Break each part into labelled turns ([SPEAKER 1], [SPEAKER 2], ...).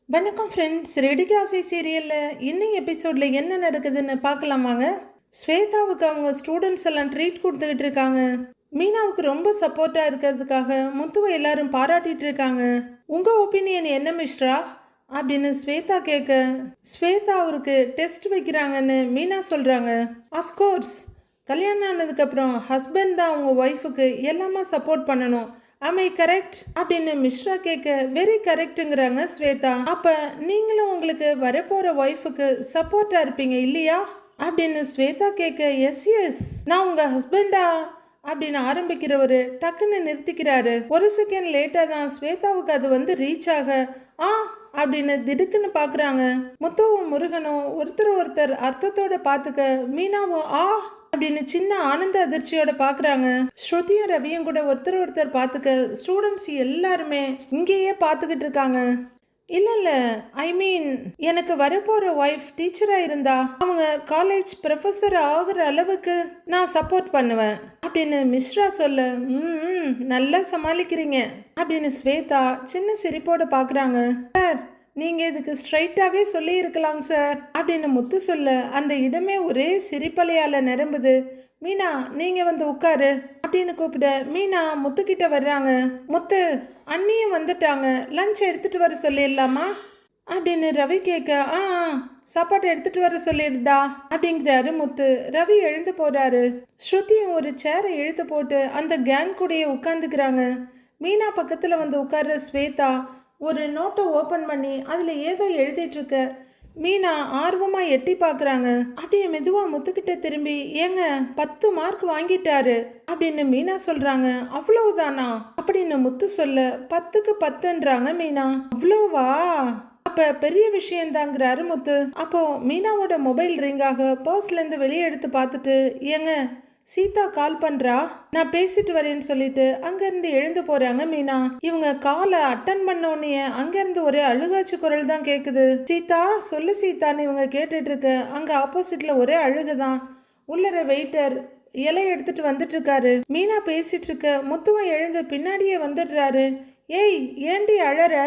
[SPEAKER 1] வணக்கம் ஃப்ரெண்ட்ஸ். ரெடிக்கு ஆசை சீரியலில் இன்னைக்கு எபிசோடில் என்ன நடக்குதுன்னு பார்க்கலாம் வாங்க. ஸ்வேதாவுக்கு அவங்க ஸ்டூடெண்ட்ஸ் எல்லாம் ட்ரீட் கொடுத்துக்கிட்டு இருக்காங்க. மீனாவுக்கு ரொம்ப சப்போர்ட்டாக இருக்கிறதுக்காக முத்துவை எல்லாரும் பாராட்டிட்டு இருக்காங்க. உங்கள் ஒப்பீனியன் என்ன மிஸ்ரா அப்படின்னு ஸ்வேதா கேட்க, ஸ்வேதா அவருக்கு டெஸ்ட் வைக்கிறாங்கன்னு மீனா சொல்கிறாங்க. அஃப்கோர்ஸ் கல்யாணம் ஆனதுக்கப்புறம் ஹஸ்பண்ட் தான் அவங்க ஒய்ஃபுக்கு எல்லாமே சப்போர்ட் பண்ணணும். ஐ கரெக்ட் அப்படின்னு மிஸ்ரா கேட்க, வெரி கரெக்டுங்கிறாங்க ஸ்வேதா. அப்போ நீங்களும் உங்களுக்கு வரப்போகிற ஒய்ஃபுக்கு சப்போர்ட்டாக இருப்பீங்க இல்லையா அப்படின்னு ஸ்வேதா கேட்க, எஸ் எஸ் நான் உங்கள் ஹஸ்பண்டா அப்படின்னு ஆரம்பிக்கிறவர் டக்குன்னு நிறுத்திக்கிறாரு. ஒரு செகண்ட் லேட்டாக தான் ஸ்வேதாவுக்கு அது ரீச் ஆக, ஆ அப்படின்னு திடுக்குன்னு பார்க்குறாங்க. முத்துவும் முருகனும் ஒருத்தர் அர்த்தத்தோட பார்த்துக்க, மீனாவும் ஆ அப்படின்னு சின்ன ஆனந்த அதிர்ச்சியோட பார்க்குறாங்க. ஸ்ருதியும் ரவியும் கூட ஒருத்தர் பார்த்துக்க, ஸ்டூடெண்ட்ஸ் எல்லாருமே இங்கேயே பார்த்துக்கிட்டு இருக்காங்க. இல்லை ஐ மீன் எனக்கு வரப்போகிற ஒய்ஃப் டீச்சராக இருந்தா அவங்க காலேஜ் ப்ரொஃபஸர் ஆகிற அளவுக்கு நான் சப்போர்ட் பண்ணுவேன் அப்படின்னு மிஸ்ரா சொல்ல, நல்லா சமாளிக்கிறீங்க அப்படின்னு ஸ்வேதா சின்ன சிரிப்போட பார்க்குறாங்க. சார் நீங்கள் இதுக்கு ஸ்ட்ரைட்டாகவே சொல்லி இருக்கலாங்க சார் அப்படின்னு முத்து சொல்ல, அந்த இடமே ஒரே சிரிப்பலையால் நிரம்புது. மீனா நீங்கள் உட்காரு அப்படின்னு கூப்பிட மீனா முத்துக்கிட்ட வர்றாங்க. முத்து அண்ணியும் வந்துட்டாங்க, லஞ்ச் எடுத்துகிட்டு வர சொல்லிடலாமா அப்படின்னு ரவி கேட்க, சாப்பாடு எடுத்துகிட்டு வர சொல்லிடுடா அப்படிங்கிறாரு முத்து. ரவி எழுந்து போகிறாரு. ஸ்ருதியும் ஒரு சேரை இழுத்து போட்டு அந்த கேங் கூடயே உட்காந்துக்கிறாங்க. மீனா பக்கத்தில் உட்கார்ற ஸ்வேதா ஒரு நோட்டை ஓப்பன் பண்ணி அதில் ஏதோ எழுதிட்டுருக்க மீனா ஆர்வமாக எட்டி பார்க்குறாங்க. அப்படியே மெதுவாக முத்துக்கிட்ட திரும்பி, ஏங்க 10 மார்க் வாங்கிட்டாரு அப்படின்னு மீனா சொல்கிறாங்க. அவ்வளவுதானா அப்படின்னு முத்து சொல்ல, 10க்கு 10ன்றாங்க மீனா. அவ்வளோவா, அப்போ பெரிய விஷயந்தாங்கிறாரு முத்து. அப்போ மீனாவோட மொபைல் ரிங்காக பர்ஸ்லேருந்து வெளியே எடுத்து பார்த்துட்டு, ஏங்க சீதா கால் பண்ணுறா, நான் பேசிட்டு வரேன்னு சொல்லிட்டு அங்கேருந்து எழுந்து போகிறாங்க மீனா. இவங்க காலை அட்டன் பண்ணோன்னே அங்கேருந்து ஒரே அழுகாச்சு குரல் தான் கேட்குது. சீதா சொல்லு சீதான்னு இவங்க கேட்டுட்டு இருக்க, அங்கே ஆப்போசிட்டில் ஒரே அழுகுதான். உள்ளர வெயிட்டர் இலை எடுத்துட்டு வந்துட்டு இருக்காரு. மீனா பேசிட்டு இருக்க முத்துவை எழுந்து பின்னாடியே வந்துடுறாரு. ஏய் ஏண்டி அழற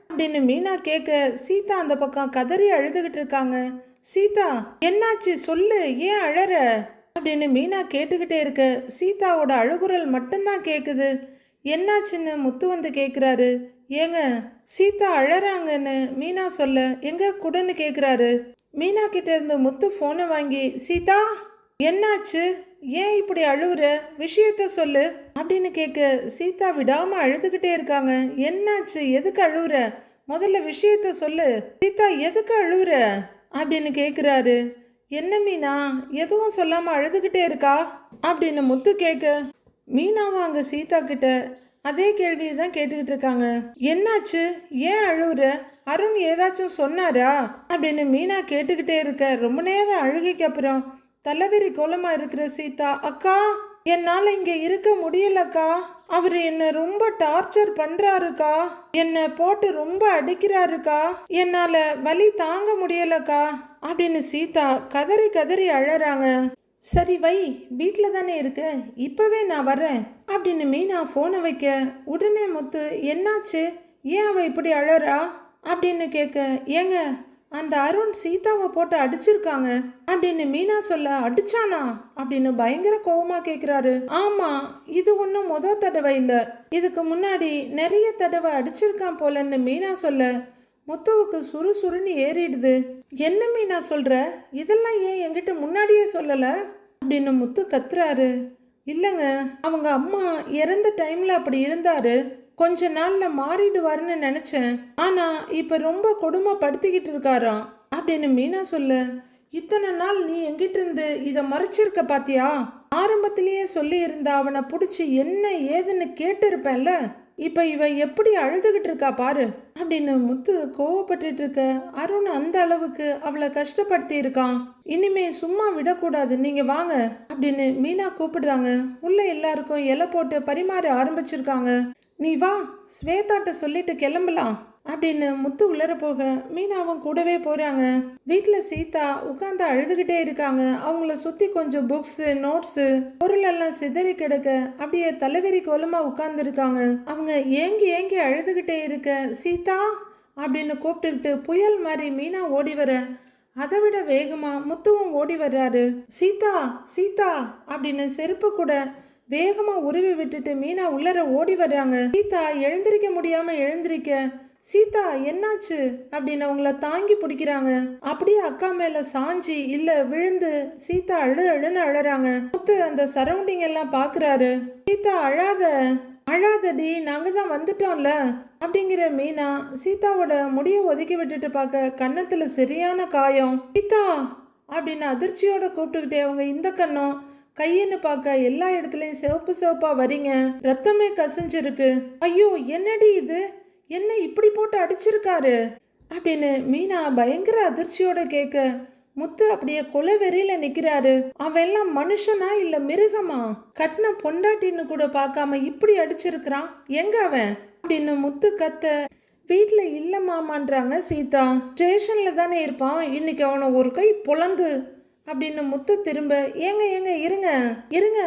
[SPEAKER 1] அப்படின்னு மீனா கேட்க, சீதா அந்த பக்கம் கதறி அழுதுகிட்டு இருக்காங்க. சீதா என்னாச்சு சொல்லு, ஏன் அழற அப்படின்னு மீனா கேட்டுக்கிட்டே இருக்க, சீதாவோட அழுகுரல் மட்டும்தான் கேட்குது. என்னாச்சுன்னு முத்து கேட்குறாரு. ஏங்க சீதா அழறாங்கன்னு மீனா சொல்ல, எங்க கூடன்னு கேட்குறாரு. மீனா கிட்ட இருந்து முத்து ஃபோனை வாங்கி, சீதா என்னாச்சு, ஏன் இப்படி அழுவுற, விஷயத்த சொல்லு அப்படின்னு கேட்க, சீதா விடாம அழுதுகிட்டே இருக்காங்க. என்னாச்சு, எதுக்கு அழுவுற, முதல்ல விஷயத்த சொல்லு, சீதா எதுக்கு அழுவுற அப்படின்னு கேட்குறாரு. என்ன மீனா எதுவும் சொல்லாமல் அழுதுகிட்டே இருக்கா அப்படின்னு முத்து கேட்க, மீனாவும் அங்கே சீதா கிட்ட அதே கேள்வியை தான் கேட்டுக்கிட்டு இருக்காங்க. என்னாச்சு, ஏன் அழுவுற, அருண் ஏதாச்சும் சொன்னாரா அப்படின்னு மீனா கேட்டுக்கிட்டே இருக்க, ரொம்ப நேரம் அழுகைக்கு அப்புறம் தலைவிரி கோலமாக இருக்கிற சீதா, அக்கா என்னால் இங்கே இருக்க முடியலக்கா, அவர் என்னை ரொம்ப டார்ச்சர் பண்ணுறாருக்கா, என்னை போட்டு ரொம்ப அடிக்கிறாருக்கா, என்னால் வலி தாங்க முடியலக்கா அப்படின்னு சீதா கதறி கதறி அழறாங்க. சரி வை, வீட்டில் தானே இருக்க, இப்போவே நான் வரேன் அப்படின்னு மீனா ஃபோனை வைக்க, உடனே முத்து என்னாச்சு, ஏன் அவ இப்படி அழறா அப்படின்னு கேட்க, ஏங்க அந்த அருண் சீதாவை போட்டு அடிச்சிருக்காங்க அப்படின்னு மீனா சொல்ல, அடிச்சானா அப்படின்னு பயங்கர கோவமா கேட்குறாரு. ஆமா, இது ஒன்றும் தடவை இல்லை, இதுக்கு முன்னாடி நிறைய தடவை அடிச்சிருக்கான் போலன்னு மீனா சொல்ல, முத்துவுக்கு சுறுசுறுன்னு ஏறிடுது. என்ன மீனா சொல்ற, இதெல்லாம் ஏன் என்கிட்ட முன்னாடியே சொல்லலை அப்படின்னு முத்து கத்துறாரு. இல்லைங்க, அவங்க அம்மா இறந்த டைம்ல அப்படி இருந்தாரு, கொஞ்ச நாள்ல மாறிடுவாருன்னு நினைச்சேன், ஆனா இப்ப ரொம்ப கொடுமைப்படுத்திக்கிட்டு இருக்காராம் அப்படின்னு மீனா சொல்ல, இத்தனை நாள் நீ எங்கிட்ட இருந்து இதை மறைச்சிருக்க பாத்தியா, ஆரம்பத்திலேயே சொல்லி இருந்தா அவனை பிடிச்சி என்ன ஏதுன்னு கேட்டு இருப்பேன்ல, இப்ப இவ எப்படி அழுதுகிட்டு இருக்கா பாரு அப்படின்னு முத்து கோவப்பட்டு இருக்க. அருண் அந்த அளவுக்கு அவளை கஷ்டப்படுத்தி இருக்கான், இனிமே சும்மா விடக்கூடாது, நீங்க வாங்க அப்படின்னு மீனா கூப்பிடுறாங்க. உள்ள எல்லாருக்கும் இலை போட்டு பரிமாற ஆரம்பிச்சிருக்காங்க. நீ வா, ஸ்வேதாட்ட சொல்லிட்டு கிளம்பலாம் அப்படின்னு முத்து உள்ளர போக மீனாவும் கூடவே போறாங்க. வீட்டில் சீதா உட்காந்து அழுதுகிட்டே இருக்காங்க. அவங்கள சுத்தி கொஞ்சம் புக்ஸு நோட்ஸு பொருள் எல்லாம் சிதறி கிடக்க அப்படியே தலைவெறி கோலமா உட்கார்ந்து இருக்காங்க. அவங்க ஏங்கி ஏங்கி அழுதுகிட்டே இருக்க, சீதா அப்படின்னு கூப்பிட்டுக்கிட்டு புயல் மாதிரி மீனா ஓடி வர அதை விட வேகமா முத்துவும் ஓடி வர்றாரு. சீதா சீதா அப்படின்னு செருப்பு கூட வேகமா உருவி விட்டுட்டு மீனா உள்ளர ஓடி வர்றாங்க. சீதா எழுந்திருக்க முடியாம எழுந்திருக்க, சீதா என்னாச்சு அப்படின்னு அவங்கள தாங்கி பிடிக்கிறாங்க. அப்படியே அக்கா மேல சாஞ்சி இல்ல விழுந்து சீதா அழுன்னு அழறாங்க. முத்து அந்த சரௌண்டிங் எல்லாம் பாக்குறாரு. சீதா அழாத அழாதடி, நாங்க தான் வந்துட்டோம்ல அப்படிங்கிற மீனா சீதாவோட முடிய ஒதுக்கி விட்டுட்டு பார்க்க கன்னத்துல சரியான காயம். சீதா அப்படின்னு அதிர்ச்சியோட கூப்பிட்டுக்கிட்டே அவங்க இந்த கண்ணம் கையின்னு பார்க்க எல்லா இடத்துலயும் சிவப்பு சிவப்பா வரீங்க, ரத்தமே கசிஞ்சிருக்கு. ஐயோ என்னடி இது, என்ன இப்படி போட்டு அடிச்சிருக்காரு அப்படின்னு மீனா பயங்கர அதிர்ச்சியோட கேட்க முத்து அப்படியே கொலை வெறியில நிக்கிறாரு. அவன் எல்லாம் மனுஷனா இல்ல மிருகமா? கட்டின பொண்டாட்டின்னு கூட பார்க்காம இப்படி அடிச்சிருக்கிறான், எங்க அவன் அப்படின்னு முத்து கத்த. வீட்டுல இல்ல மாமான்றாங்க சீதா. ஸ்டேஷன்ல தானே இருப்பான், இன்னைக்கு அவனை ஒரு கை பொழந்து அப்படின்னு முத்து திரும்ப ஏங்க ஏங்க இருங்க இருங்க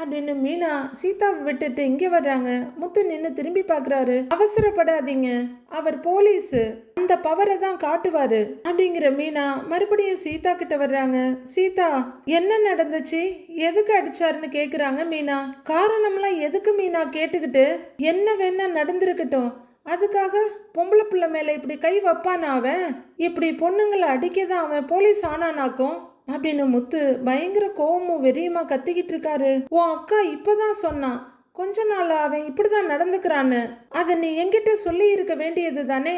[SPEAKER 1] அப்படின்னு மீனா சீதாவை விட்டுட்டு இங்கே வர்றாங்க. முத்து நின்று திரும்பி பார்க்குறாரு. அவசரப்படாதீங்க, அவர் போலீஸு, அந்த பவரை தான் காட்டுவாரு அப்படிங்கிற மீனா மறுபடியும் சீதா கிட்ட வர்றாங்க. சீதா என்ன நடந்துச்சு, எதுக்கு அடிச்சாருன்னு கேட்குறாங்க மீனா. காரணம்லாம் எதுக்கு மீனா கேட்டுக்கிட்டு, என்ன வேணா நடந்திருக்கட்டும், அதுக்காக பொம்பளை பிள்ளை மேலே இப்படி கை வைப்பானா அவன்? இப்படி பொண்ணுங்களை அடிக்க தான் அவன் போலீஸ் ஆனானாக்கும் அப்படின்னு முத்து பயங்கர கோவமும் வெறியுமா கத்திக்கிட்டு இருக்காரு. உன் அக்கா இப்பதான் சொன்னான் கொஞ்ச நாள் அவன் இப்படிதான் நடந்துக்கிறான்னு, அதை நீ என்கிட்ட சொல்லி இருக்க வேண்டியது தானே.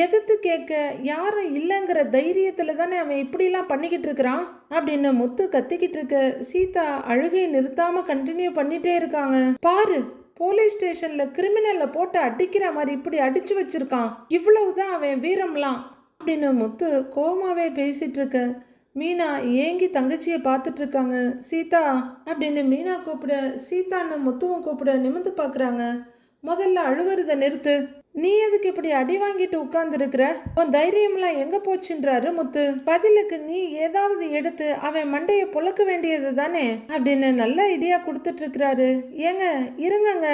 [SPEAKER 1] எதிர்த்து கேட்க யாரும் இல்லைங்கிற தைரியத்துல தானே அவன் இப்படிலாம் பண்ணிக்கிட்டு இருக்கிறான் அப்படின்னு முத்து கத்திக்கிட்டு இருக்க சீதா அழுகை நிறுத்தாம கண்டினியூ பண்ணிட்டே இருக்காங்க. பாரு, போலீஸ் ஸ்டேஷன்ல கிரிமினல்ல போட்டு அடிக்கிற மாதிரி இப்படி அடிச்சு வச்சிருக்கான், இவ்வளவுதான் அவன் வீரம்லாம் அப்படின்னு முத்து கோமாவே பேசிட்டு இருக்க மீனா ஏங்கி தங்கச்சியை பார்த்துட்டு இருக்காங்க. சீதா அப்படின்னு மீனா கூப்பிட சீதான்னு முத்துவும் கூப்பிட நிமிந்து பார்க்குறாங்க. முதல்ல அழுவுறத நிறுத்து, நீ எதுக்கு இப்படி அடி வாங்கிட்டு உட்கார்ந்து இருக்கிற, உன் தைரியம்லாம் எங்க போச்சுன்றாரு முத்து. பதிலுக்கு நீ ஏதாவது எடுத்து அவன் மண்டையை புழக்க வேண்டியது தானே அப்படின்னு நல்ல ஐடியா கொடுத்துட்டு இருக்கிறாரு. ஏங்க இருங்கங்க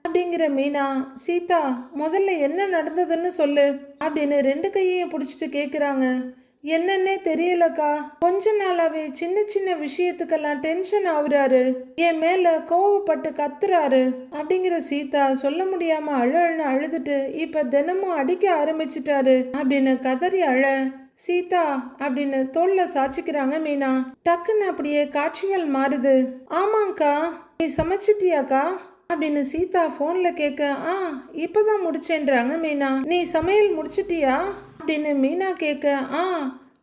[SPEAKER 1] அப்படிங்கிற மீனா சீதா முதல்ல என்ன நடந்ததுன்னு சொல்லு அப்படின்னு ரெண்டு கையையும் பிடிச்சிட்டு கேட்குறாங்க. என்னன்னே தெரியலக்கா, கொஞ்ச நாளாவே சின்ன சின்ன விஷயத்துக்கெல்லாம் டென்ஷன் ஆகுறாரு, என் மேல கோவப்பட்டு கத்துறாரு அப்படிங்கிற சீதா சொல்ல முடியாம அழுன்னு அழுதுட்டு இப்ப தினமும் அடிக்க ஆரம்பிச்சிட்டாரு அப்படின்னு கதறி அழ சீதா அப்படின்னு தோல்ல சாச்சிக்கிறாங்க மீனா. டக்குன்னு அப்படியே காட்சிகள் மாறுது. ஆமாங்கக்கா, நீ சமைச்சிட்டியாக்கா அப்படின்னு சீதா போன்ல கேட்க இப்பதான் முடிச்சேன்றாங்க மீனா. நீ சமையல் முடிச்சிட்டியா அப்படின்னு மீனா கேட்க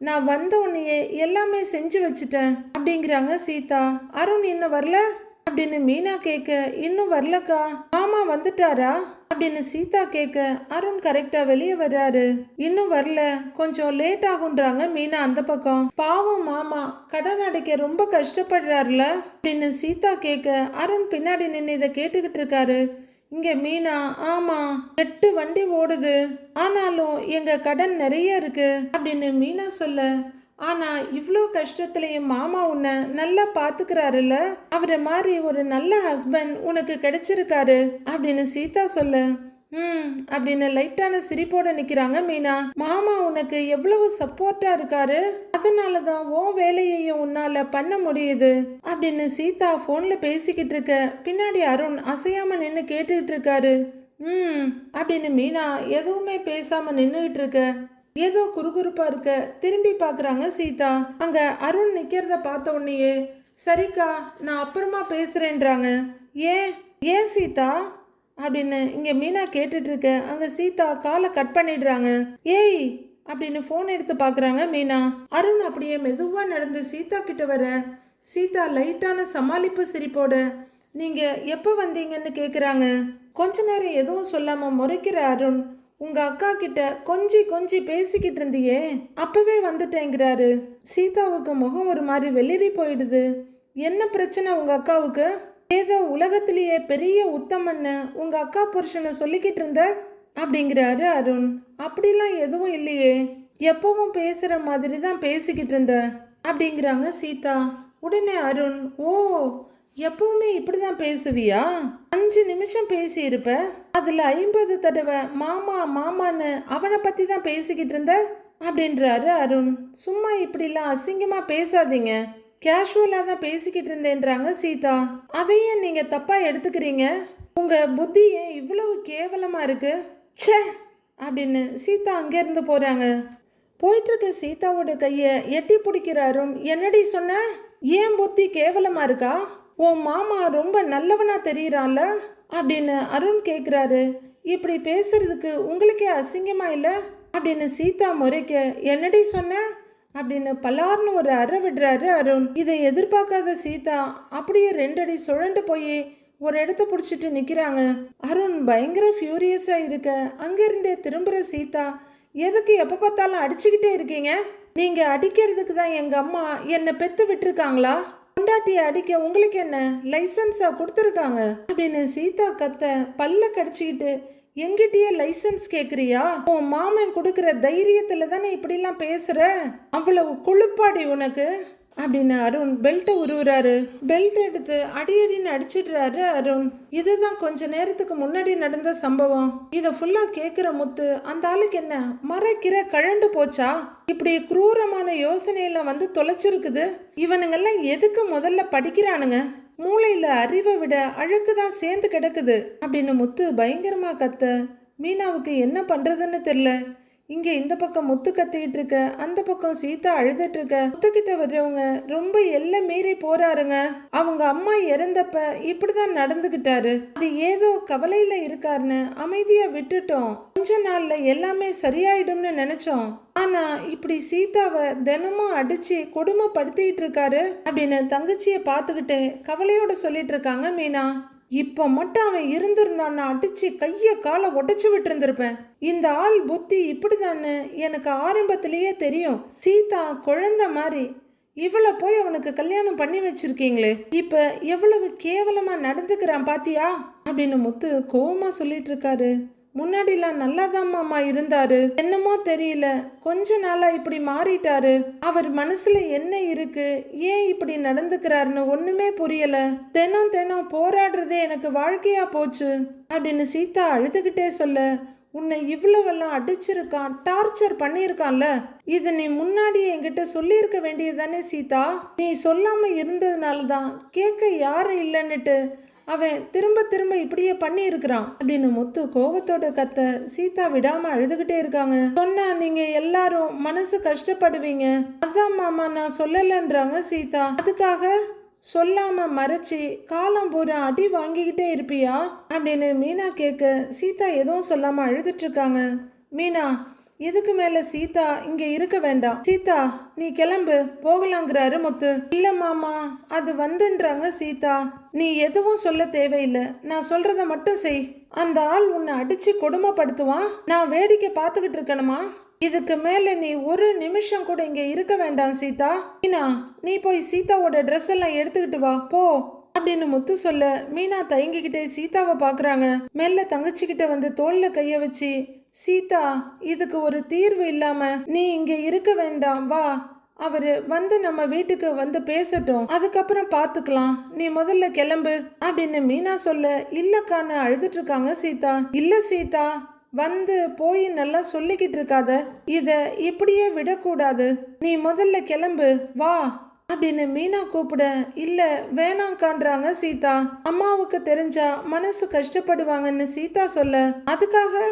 [SPEAKER 1] நான் வந்த உடனேயே எல்லாமே செஞ்சு வச்சுட்டேன் அப்படிங்கிறாங்க சீதா. அருண் இன்னும் வரல அப்படின்னு மீனா கேட்க இன்னும் வரலக்கா. மாமா வந்துட்டாரா அப்படின்னு சீதா கேட்க அருண் கரெக்டா வெளியே வர்றாரு. இன்னும் வரல, கொஞ்சம் லேட் ஆகுன்றாங்க மீனா அந்த பக்கம். பாவம் மாமா கடன் அடைக்க ரொம்ப கஷ்டப்படுறாருல அப்படின்னு சீதா கேட்க அருண் பின்னாடி நின்று இதை கேட்டுக்கிட்டு இருக்காரு. இங்க மீனா ஆமா 8 வண்டி ஓடுது, ஆனாலும் எங்க கடன் நிறைய இருக்கு அப்படின்னு மீனா சொல்ல, ஆனா இவ்வளோ கஷ்டத்துலயும் மாமா உன்னை நல்லா பாத்துக்கிறாருல்ல, அவரை மாதிரி ஒரு நல்ல ஹஸ்பண்ட் உனக்கு கிடைச்சிருக்காரு அப்படின்னு சீதா சொல்ல அப்படின்னு லைட்டான சிரிப்போட நிக்கிறாங்க மீனா. மாமா உனக்கு எவ்வளவு சப்போர்ட்டா இருக்காரு, அதனாலதான் ஓ வேலையையும் உன்னால பண்ண முடியுது அப்படின்னு சீதா போன்ல பேசிக்கிட்டு இருக்க பின்னாடி அருண் அசையாம நின்று கேட்டுக்கிட்டு இருக்காரு. அப்படின்னு மீனா எதுவுமே பேசாம நின்றுகிட்டு இருக்க ஏதோ குறுகுறுப்பா இருக்க திரும்பி பாக்குறாங்க சீதா. அங்க அருண் நிக்கிறத பார்த்த உடனேயே சரிக்கா நான் அப்புறமா பேசுறேன்றாங்க. ஏன் ஏன் சீதா அப்படின்னு இங்க மீனா கேட்டுட்டு இருக்க அங்க சீதா காலை கட் பண்ணிடுறாங்க. ஏய் அப்படின்னு போன் எடுத்து பாக்குறாங்க மீனா. அருண் அப்படியே மெதுவா நடந்து சீதா கிட்ட வர சீதா லைட்டான சமாளிப்பு சிரிப்போட நீங்க எப்ப வந்தீங்கன்னு கேக்குறாங்க. கொஞ்ச நேரம் எதுவும் சொல்லாம முறைக்கிற அருண் உங்க அக்கா கிட்ட கொஞ்சி பேசிக்கிட்டு இருந்தியே அப்பவே வந்துட்டேங்கிறாரு. சீதாவுக்கு முகம் ஒரு மாதிரி வெளிரி போயிடுது. என்ன பிரச்சனை உங்க அக்காவுக்கு, ஏதோ உலகத்திலேயே பெரிய உத்தமன்னு உங்க அக்கா புருஷனை சொல்லிக்கிட்டு இருந்த அப்படிங்கிறாரு அருண். அப்படிலாம் எதுவும் இல்லையே, எப்பவும் பேசுற மாதிரி தான் பேசிக்கிட்டு இருந்த அப்படிங்கிறாங்க சீதா. உடனே அருண் ஓ எப்பவுமே இப்படிதான் பேசுவியா? 5 நிமிஷம் பேசி இருப்ப, அதுல 50 தடவை மாமா மாமான்னு அவனை பத்தி தான் பேசிக்கிட்டு இருந்த அப்படின்றாரு அருண். சும்மா இப்படிலாம் அசிங்கமா பேசாதீங்க, கேஷுவலா தான் பேசிக்கிட்டு இருந்தேன்றாங்க சீதா. அதையே நீங்க தப்பா எடுத்துக்கிறீங்க? உங்க புத்தி ஏன் இவ்வளவு கேவலமா இருக்கு? ச்சே அப்படின்னு சீதா அங்கேருந்து போறாங்க. போயிட்டு இருக்க சீதாவோட கைய எட்டி பிடிக்கிற அருண், என்னடி சொன்ன? ஏன் புத்தி கேவலமா இருக்கா? உன் மாமா ரொம்ப நல்லவனா தெரியறான்ல அப்படின்னு அருண் கேட்குறாரு. இப்படி பேசுறதுக்கு உங்களுக்கே அசிங்கமா இல்லை அப்படின்னு சீதா முறைக்க, என்னடி சொன்ன அப்படின்னு பலார்னு ஒரு அறை விடுறாரு அருண். இதை எதிர்பார்க்காத சீதா அப்படியே 2 அடி சுழண்டு போய் ஒரு இடத்த பிடிச்சிட்டு நிற்கிறாங்க. அருண் பயங்கர ஃபியூரியஸா இருக்க அங்கிருந்தே திரும்புகிற சீதா, எதுக்கு எப்போ பார்த்தாலும் அடிச்சுக்கிட்டே இருக்கீங்க? நீங்கள் அடிக்கிறதுக்கு தான் எங்கள் அம்மா என்னை பெற்று விட்டுருக்காங்களா? பொண்டாட்டியை அடிக்க உங்களுக்கு என்ன லைசன்ஸா கொடுத்துருக்காங்க அப்படின்னு சீதா கத்த பல்ல கடிச்சிக்கிட்டு, எங்கிட்டயே லைசன்ஸ் கேட்குறியா? உன் மாமன் கொடுக்குற தைரியத்தில் தானே இப்படிலாம் பேசுகிற? அவ்வளவு குளுப்பாடி உனக்கு அப்படின்னு அருண் பெல்ட்டை உருவுறாரு. பெல்ட் எடுத்து அடி அடின்னு அடிச்சிடுறாரு அருண். இதுதான் கொஞ்ச நேரத்துக்கு முன்னாடி நடந்த சம்பவம். இதை ஃபுல்லா கேட்குற முத்து, அந்த ஆளுக்கு என்ன மறைக்கிற கழண்டு போச்சா? இப்படி குரூரமான யோசனையெல்லாம் வந்து தொலைச்சிருக்குது. இவனுங்கெல்லாம் எதுக்கு முதல்ல படிக்கிறானுங்க? மூளையில அறிவை விட அழுக்குதான் சேர்ந்து கிடக்குது அப்படின்னு முத்து பயங்கரமா கத்த, மீனாவுக்கு என்ன பண்றதுன்னு தெரியல. இங்கே இந்த பக்கம் முத்து கத்திக்கிட்டு இருக்க, அந்த பக்கம் சீதா அழுதுட்டு இருக்க. முத்துக்கிட்ட வர்றவங்க ரொம்ப எல்லை மீறி போறாருங்க. அவங்க அம்மா இறந்தப்ப இப்படிதான் நடந்துகிட்டாரு. அது ஏதோ கவலையில இருக்காருன்னு அமைதியா விட்டுட்டோம். கொஞ்ச நாள்ல எல்லாமே சரியாயிடும்னு நினைச்சோம். ஆனா இப்படி சீதாவை தினமும் அடிச்சு கொடுமைப்படுத்திட்டு இருக்காரு அப்படின்னு தங்கச்சியை பார்த்துக்கிட்டே கவலையோட சொல்லிட்டு இருக்காங்க மீனா. இப்போ மட்டும் அவன் இருந்திருந்தான், நான் அடிச்சு கையை காலை உடைச்சு விட்டு இருந்திருப்பேன். இந்த ஆள் புத்தி இப்படிதான்னு எனக்கு ஆரம்பத்திலேயே தெரியும். சீதா குழந்தை மாதிரி, இவளை போய் அவனுக்கு கல்யாணம் பண்ணி வச்சிருக்கீங்களே, இப்ப எவ்வளவு கேவலமா நடந்துக்கிறான் பாத்தியா அப்படின்னு முத்து கோவமா சொல்லிட்டு இருக்காரு. முன்னாடிலாம் நல்லாதான் மாமா இருந்தாரு, என்னமோ தெரியல கொஞ்ச நாளா இப்படி மாறிட்டாரு. அவர் மனசுல என்ன இருக்கு, ஏன் இப்படி நடந்துக்கிறாருன்னு ஒண்ணுமே புரியல. தினம் தினம் போராடுறதே எனக்கு வாழ்க்கையா போச்சு அப்படின்னு சீதா அழுதுகிட்டே சொல்ல, உன்னை இவ்வளவெல்லாம் அடிச்சிருக்கான், டார்ச்சர் பண்ணியிருக்கான்ல, இதை நீ முன்னாடியே என்கிட்ட சொல்லியிருக்க வேண்டியதுதானே சீதா? நீ சொல்லாம இருந்ததுனால தான் கேட்க யாரும் இல்லைன்னுட்டு அவன் திரும்ப திரும்ப இப்படியே பண்ணி இருக்கிறான் அப்படின்னு முத்து கோபத்தோட கத்த, சீதா விடாம அழுதுகிட்டே இருக்காங்க. சொன்னா நீங்க எல்லாரும் மனசு கஷ்டப்படுவீங்க, அதான் மாமா நான் சொல்லலன்றாங்க சீதா. அதுக்காக சொல்லாம மறைச்சி காலம் பூரா அடி வாங்கிக்கிட்டே இருப்பியா அப்படின்னு மீனா கேட்க, சீதா எதுவும் சொல்லாம அழுதுட்டு இருக்காங்க. மீனா, இதுக்கு மேல சீதா இங்க இருக்க வேண்டாம், சீதா நீ கிளம்பு போகலாங்கிறாரு முத்து. இல்ல மாமா அது வந்துன்றாங்க சீதா. நீ எதுவும் சொல்ல தேவையில்லை, நான் சொல்றத மட்டும் செய். அந்த ஆள் உன்னை அடிச்சு கொடுமைப்படுத்துவான், நான் வேடிக்கை பார்த்துக்கிட்டு இருக்கணுமா? இதுக்கு மேல நீ ஒரு நிமிஷம் கூட இங்க இருக்க வேண்டாம் சீதா. மீனா நீ போய் சீதாவோட ட்ரெஸ் எல்லாம் எடுத்துக்கிட்டு வா போ அப்படின்னு முத்து சொல்ல, மீனா தயங்கிக்கிட்டே சீதாவை பாக்குறாங்க. மெல்ல தங்கச்சிக்கிட்ட வந்து தோல்ல கைய வச்சு, சீதா இதுக்கு ஒரு தீர்வு இல்லாம நீ இங்க இருக்க வேண்டாம், வா, அவரு வந்து நம்ம வீட்டுக்கு வந்து பேசட்டும், அதுக்கப்புறம் பாத்துக்கலாம், நீ முதல்ல கிளம்பு அப்படின்னு மீனா சொல்ல, இல்லக்கான்னு அழுதுட்டு இருக்காங்க சீதா. இல்ல சீதா, வந்து போய் நல்லா சொல்லிக்கிட்டு இருக்காத, இத இப்படியே விடக்கூடாது, நீ முதல்ல கிளம்பு வா அப்படின்னு மீனா கூப்பிட, இல்ல வேணாங்கான்றாங்க சீதா. அம்மாவுக்கு தெரிஞ்சா மனசு கஷ்டப்படுவாங்கன்னு சீதா சொல்ல, அதுக்காக